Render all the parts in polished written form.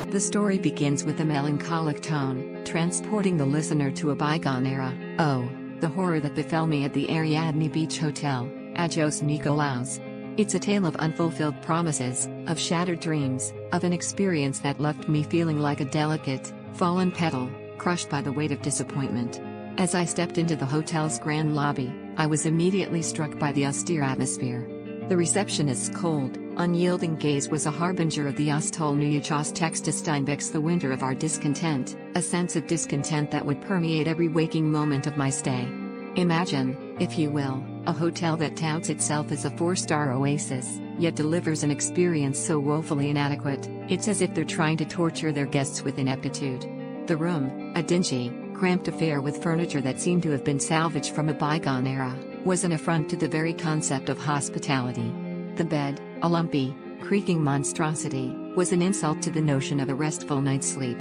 The story begins with a melancholic tone, transporting the listener to a bygone era. Oh, the horror that befell me at the Ariadne Beach Hotel, Agios Nikolaos. It's a tale of unfulfilled promises, of shattered dreams, of an experience that left me feeling like a delicate, fallen petal, crushed by the weight of disappointment. As I stepped into the hotel's grand lobby, I was immediately struck by the austere atmosphere. The receptionist's cold, unyielding gaze was a harbinger of the Ostolnuyachos text to Steinbeck's The Winter of Our Discontent, a sense of discontent that would permeate every waking moment of my stay. Imagine, if you will, a hotel that touts itself as a 4-star oasis, yet delivers an experience so woefully inadequate, it's as if they're trying to torture their guests with ineptitude. The room, a dingy, cramped affair with furniture that seemed to have been salvaged from a bygone era, was an affront to the very concept of hospitality. The bed, a lumpy, creaking monstrosity, was an insult to the notion of a restful night's sleep.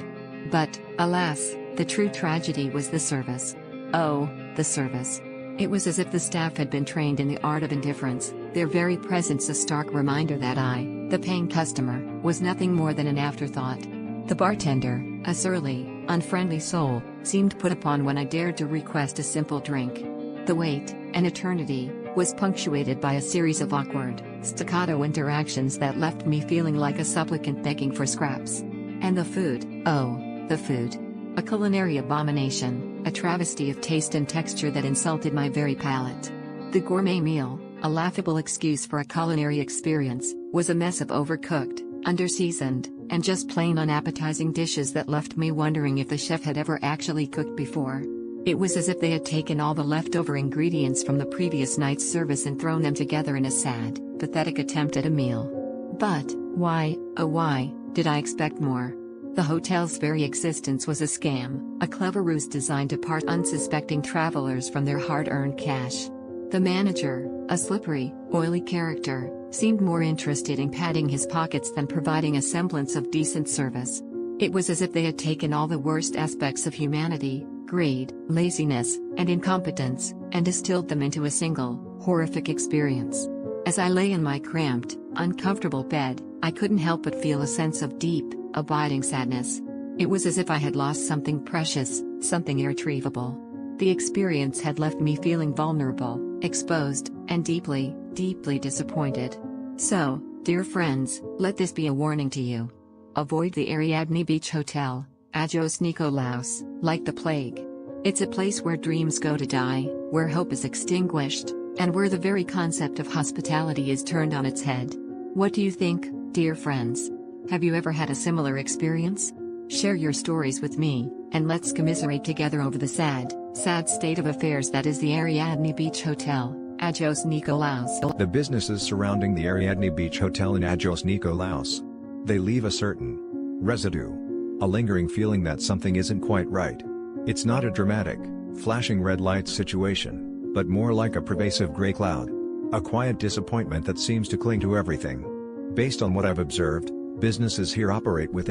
But, alas, the true tragedy was the service. Oh, the service. It was as if the staff had been trained in the art of indifference, their very presence a stark reminder that I, the paying customer, was nothing more than an afterthought. The bartender, a surly, unfriendly soul, seemed put upon when I dared to request a simple drink. The wait, an eternity, was punctuated by a series of awkward, staccato interactions that left me feeling like a supplicant begging for scraps. And the food, oh, the food. A culinary abomination, a travesty of taste and texture that insulted my very palate. The gourmet meal, a laughable excuse for a culinary experience, was a mess of overcooked, underseasoned, and just plain unappetizing dishes that left me wondering if the chef had ever actually cooked before. It was as if they had taken all the leftover ingredients from the previous night's service and thrown them together in a sad, pathetic attempt at a meal. But, why, oh why, did I expect more? The hotel's very existence was a scam, a clever ruse designed to part unsuspecting travelers from their hard-earned cash. The manager, a slippery, oily character, seemed more interested in padding his pockets than providing a semblance of decent service. It was as if they had taken all the worst aspects of humanity, greed, laziness, and incompetence, and distilled them into a single, horrific experience. As I lay in my cramped, uncomfortable bed, I couldn't help but feel a sense of deep, abiding sadness. It was as if I had lost something precious, something irretrievable. The experience had left me feeling vulnerable, exposed, and deeply, deeply disappointed. So, dear friends, let this be a warning to you. Avoid the Ariadne Beach Hotel, Agios Nikolaos, like the plague. It's a place where dreams go to die, where hope is extinguished, and where the very concept of hospitality is turned on its head. What do you think, dear friends? Have you ever had a similar experience? Share your stories with me, and let's commiserate together over the sad, sad state of affairs that is the Ariadne Beach Hotel, Agios Nikolaos. The businesses surrounding the Ariadne Beach Hotel in Agios Nikolaos. They leave a certain residue. A lingering feeling that something isn't quite right. It's not a dramatic, flashing red lights situation, but more like a pervasive gray cloud. A quiet disappointment that seems to cling to everything. Based on what I've observed, businesses here operate with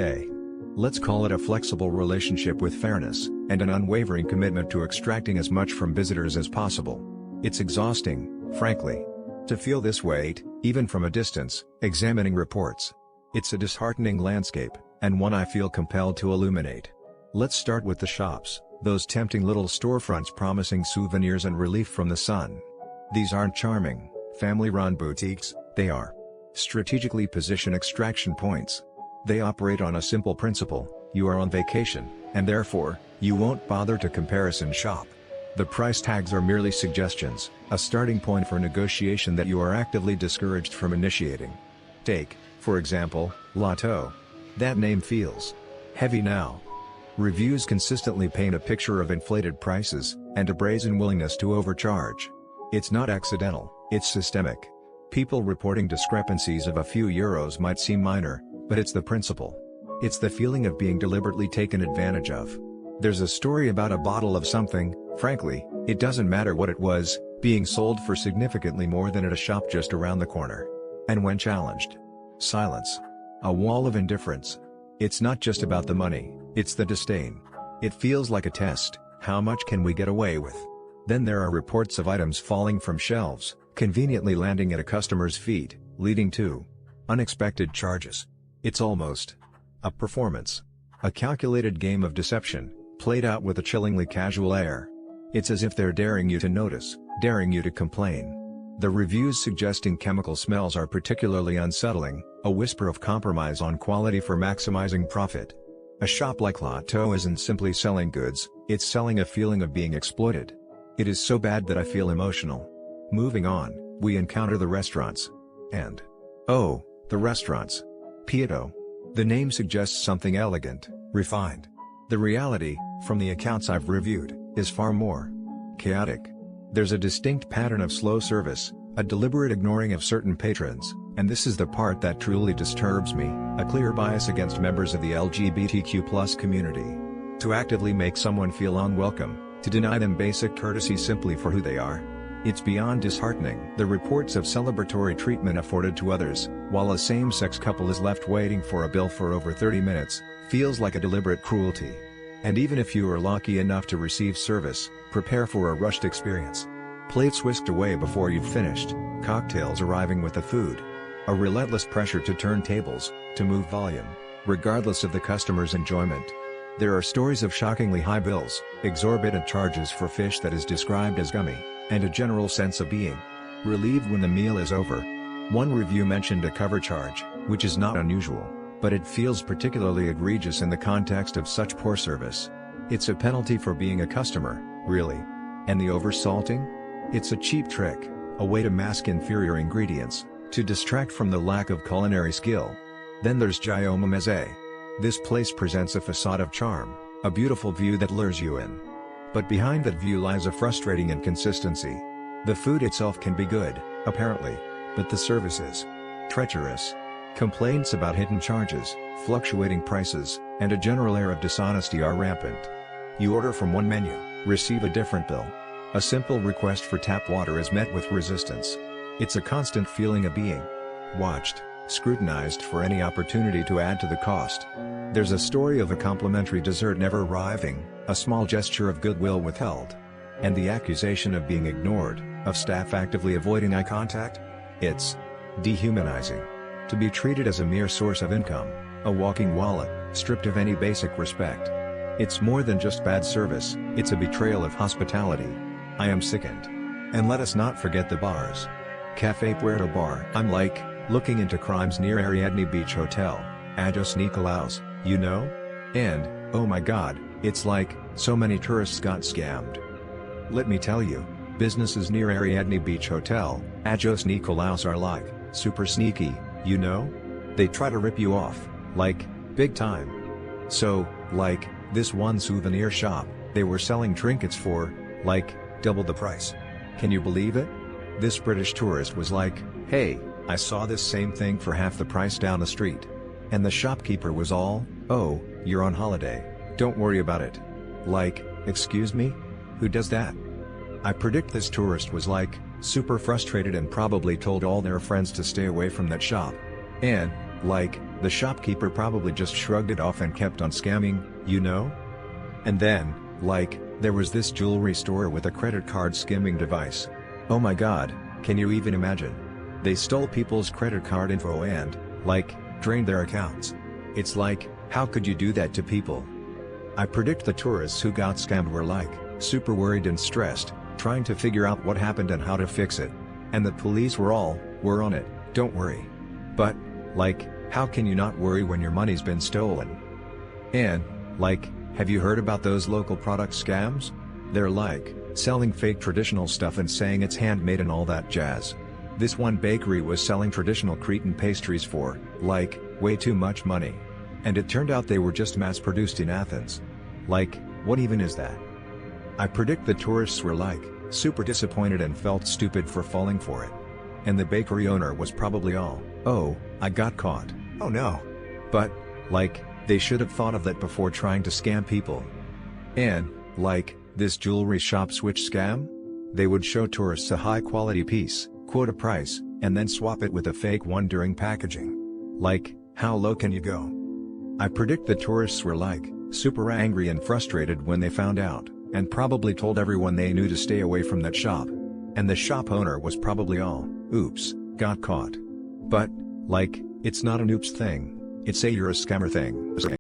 let's call it a flexible relationship with fairness, and an unwavering commitment to extracting as much from visitors as possible. It's exhausting, frankly, to feel this weight, even from a distance, examining reports. It's a disheartening landscape, and one I feel compelled to illuminate. Let's start with the shops, those tempting little storefronts promising souvenirs and relief from the sun. These aren't charming, family-run boutiques, they are strategically positioned extraction points. They operate on a simple principle: you are on vacation, and therefore, you won't bother to comparison shop. The price tags are merely suggestions, a starting point for negotiation that you are actively discouraged from initiating. Take, for example, Lotto. That name feels heavy now. Reviews consistently paint a picture of inflated prices, and a brazen willingness to overcharge. It's not accidental, it's systemic. People reporting discrepancies of a few euros might seem minor, but it's the principle. It's the feeling of being deliberately taken advantage of. There's a story about a bottle of something, frankly, it doesn't matter what it was, being sold for significantly more than at a shop just around the corner. And when challenged, silence. A wall of indifference. It's not just about the money, it's the disdain. It feels like a test: how much can we get away with? Then there are reports of items falling from shelves, conveniently landing at a customer's feet, leading to unexpected charges. It's almost a performance. A calculated game of deception, played out with a chillingly casual air. It's as if they're daring you to notice, daring you to complain. The reviews suggesting chemical smells are particularly unsettling, a whisper of compromise on quality for maximizing profit. A shop like Piato isn't simply selling goods, it's selling a feeling of being exploited. It is so bad that I feel emotional. Moving on, we encounter the restaurants. And oh, the restaurants. Piato. The name suggests something elegant, refined. The reality, from the accounts I've reviewed, is far more chaotic. There's a distinct pattern of slow service, a deliberate ignoring of certain patrons, and this is the part that truly disturbs me, a clear bias against members of the LGBTQ+ community. To actively make someone feel unwelcome, to deny them basic courtesy simply for who they are. It's beyond disheartening. The reports of celebratory treatment afforded to others, while a same-sex couple is left waiting for a bill for over 30 minutes, feels like a deliberate cruelty. And even if you are lucky enough to receive service, prepare for a rushed experience. Plates whisked away before you've finished, cocktails arriving with the food. A relentless pressure to turn tables, to move volume, regardless of the customer's enjoyment. There are stories of shockingly high bills, exorbitant charges for fish that is described as gummy, and a general sense of being relieved when the meal is over. One review mentioned a cover charge, which is not unusual, but it feels particularly egregious in the context of such poor service. It's a penalty for being a customer, really. And the oversalting? It's a cheap trick, a way to mask inferior ingredients, to distract from the lack of culinary skill. Then there's Gioma Meze. This place presents a facade of charm, a beautiful view that lures you in. But behind that view lies a frustrating inconsistency. The food itself can be good, apparently, but the service is treacherous. Complaints about hidden charges, fluctuating prices, and a general air of dishonesty are rampant. You order from one menu, receive a different bill. A simple request for tap water is met with resistance. It's a constant feeling of being watched, scrutinized for any opportunity to add to the cost. There's a story of a complimentary dessert never arriving, a small gesture of goodwill withheld, and the accusation of being ignored, of staff actively avoiding eye contact. It's dehumanizing. To be treated as a mere source of income, a walking wallet, stripped of any basic respect. It's more than just bad service, it's a betrayal of hospitality. I am sickened. And let us not forget the bars. Café Puerto Bar. I'm like, looking into crimes near Ariadne Beach Hotel, Agios Nikolaos, you know? And, oh my god, it's like, so many tourists got scammed. Let me tell you, businesses near Ariadne Beach Hotel, Agios Nikolaos are like, super sneaky, you know? They try to rip you off, like, big time. So, like, this one souvenir shop, they were selling trinkets for, like, double the price. Can you believe it? This British tourist was like, hey, I saw this same thing for half the price down the street. And the shopkeeper was all, oh, you're on holiday, don't worry about it. Like, excuse me? Who does that? I predict this tourist was like, super frustrated and probably told all their friends to stay away from that shop. And, like, the shopkeeper probably just shrugged it off and kept on scamming, you know? And then, like, there was this jewelry store with a credit card skimming device. Oh my god, can you even imagine? They stole people's credit card info and, like, drained their accounts. It's like, how could you do that to people? I predict the tourists who got scammed were like, super worried and stressed, trying to figure out what happened and how to fix it. And the police were all, we're on it, don't worry. But, like, how can you not worry when your money's been stolen? And, like, have you heard about those local product scams? They're like, selling fake traditional stuff and saying it's handmade and all that jazz. This one bakery was selling traditional Cretan pastries for, like, way too much money. And it turned out they were just mass-produced in Athens. Like, what even is that? I predict the tourists were like, super disappointed and felt stupid for falling for it. And the bakery owner was probably all, oh, I got caught, oh no. But, like, they should have thought of that before trying to scam people. And, like, this jewelry shop switch scam? They would show tourists a high-quality piece, quote a price, and then swap it with a fake one during packaging. Like, how low can you go? I predict the tourists were like, super angry and frustrated when they found out, and probably told everyone they knew to stay away from that shop. And the shop owner was probably all, oops, got caught. But, like, it's not an oops thing, it's a you're a scammer thing.